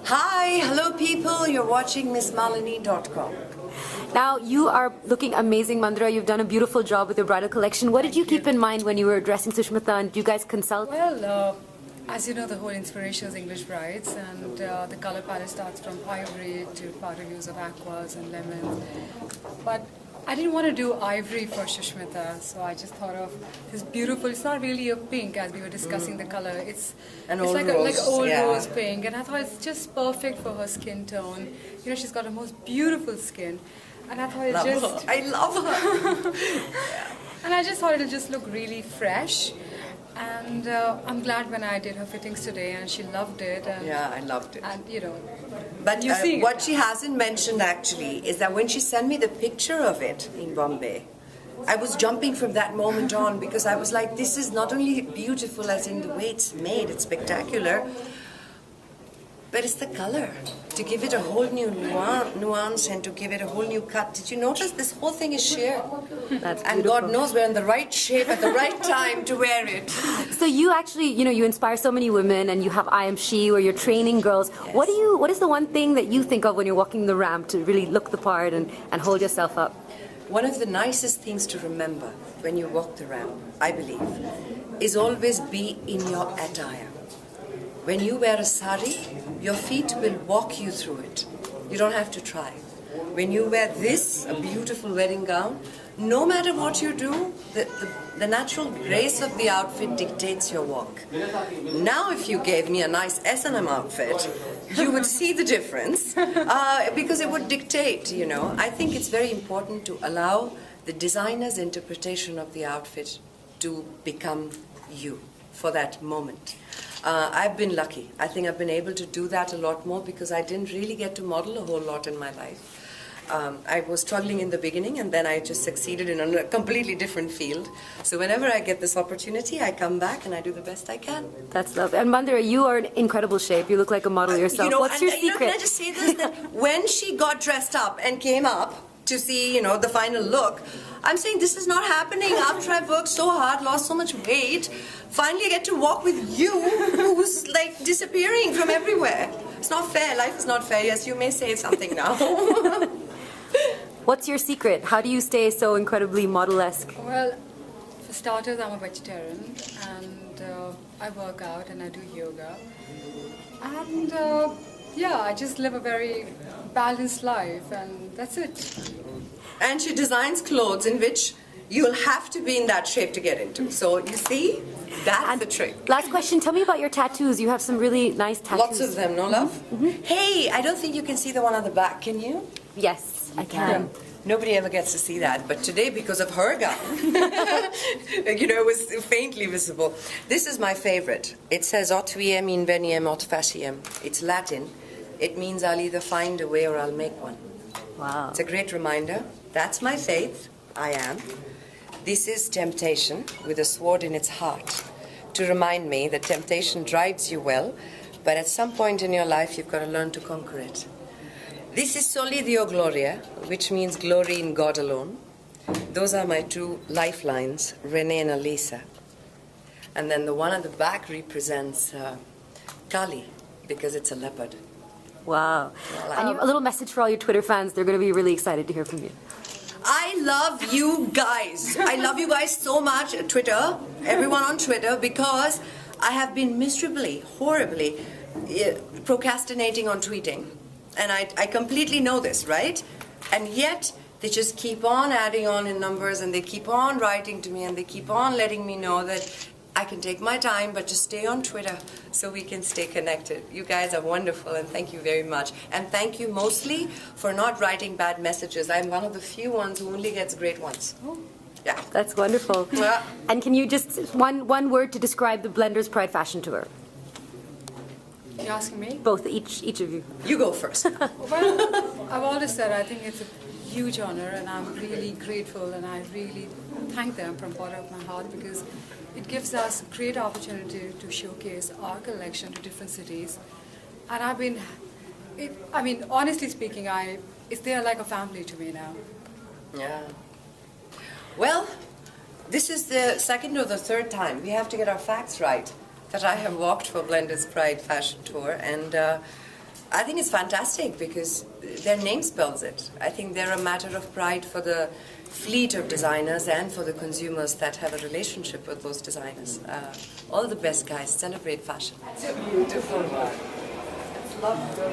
Hi, hello people, you're watching MissMalini.com. Now, you are looking amazing, Mandira. You've done a beautiful job with your bridal collection. What did you keep in mind when you were dressing Sushmita, and do you guys consult? Well, as you know, the whole inspiration is English brides, and the color palette starts from ivory to powder hues of aquas and lemons. But I didn't want to do ivory for Sushmita, so I just thought of this beautiful, it's not really a pink as we were discussing the color, it's like an old rose pink, and I thought it's just perfect for her skin tone. You know, she's got the most beautiful skin, and I thought I love her. And I just thought it'll just look really fresh. And I'm glad when I did her fittings today, and she loved it. And, yeah, I loved it. And you know, but what she hasn't mentioned actually is that when she sent me the picture of it in Bombay, I was jumping from that moment on, because I was like, this is not only beautiful as in the way it's made, it's spectacular, but it's the color, to give it a whole new nuance and to give it a whole new cut. Did you notice this whole thing is sheer? That's and God knows we're in the right shape at the right time to wear it. So you actually, you inspire so many women, and you have I Am She, where you're training girls. Yes. What is the one thing that you think of when you're walking the ramp to really look the part and hold yourself up? One of the nicest things to remember when you walk the ramp, I believe, is always be in your attire. When you wear a sari, your feet will walk you through it. You don't have to try. When you wear this, a beautiful wedding gown, no matter what you do, the natural grace of the outfit dictates your walk. Now if you gave me a nice S&M outfit, you would see the difference, because it would dictate, I think it's very important to allow the designer's interpretation of the outfit to become you for that moment. I've been lucky. I think I've been able to do that a lot more because I didn't really get to model a whole lot in my life. I was struggling in the beginning, and then I just succeeded in a completely different field. So whenever I get this opportunity, I come back and I do the best I can. That's lovely. And Mandira, you are in incredible shape. You look like a model yourself. What's your secret? Can I just say this? That when she got dressed up and came up to see, the final look, I'm saying this is not happening after I've worked so hard, lost so much weight. Finally I get to walk with you, who's like disappearing from everywhere. It's not fair. Life is not fair. Yes, you may say something now. What's your secret? How do you stay so incredibly model-esque? Well, for starters, I'm a vegetarian, and I work out and I do yoga. And yeah, I just live a very balanced life, and that's it. And she designs clothes in which you'll have to be in that shape to get into. So you see, that's the trick. Last question, tell me about your tattoos. You have some really nice tattoos. Lots of them, no love? Mm-hmm. Hey, I don't think you can see the one on the back, can you? Yes, I can. Nobody ever gets to see that, but today, because of her gown, it was faintly visible. This is my favorite. It says, Ot viem inveniem ot faciem. It's Latin. It means I'll either find a way or I'll make one. Wow. It's a great reminder. That's my faith. I am. This is temptation with a sword in its heart, to remind me that temptation drives you well, but at some point in your life you've got to learn to conquer it. This is Soli Deo Gloria, which means glory in God alone. Those are my two lifelines, Renee and Alisa. And then the one at the back represents Kali, because it's a leopard. Wow. And you have a little message for all your Twitter fans. They're going to be really excited to hear from you. I love you guys. I love you guys so much. Twitter, everyone on Twitter, because I have been miserably, horribly procrastinating on tweeting. And I completely know this, right? And yet, they just keep on adding on in numbers, and they keep on writing to me, and they keep on letting me know that I can take my time, but just stay on Twitter so we can stay connected. You guys are wonderful, and thank you very much. And thank you mostly for not writing bad messages. I'm one of the few ones who only gets great ones. Oh. Yeah. That's wonderful. Yeah. And can you just, one word to describe the Blenders Pride Fashion Tour? You're asking me? Both, each of you. You go first. Well, I've always said I think it's a huge honor, and I'm really grateful, and I really thank them from the bottom of my heart, because it gives us a great opportunity to showcase our collection to different cities. And honestly speaking, they're like a family to me now. Yeah. Well, this is the second or the third time. We have to get our facts right. that I have walked for Blender's Pride Fashion Tour, and I think it's fantastic because their name spells it. I think they're a matter of pride for the fleet of designers and for the consumers that have a relationship with those designers. All the best, guys. Celebrate fashion. It's a beautiful one. It's lovely.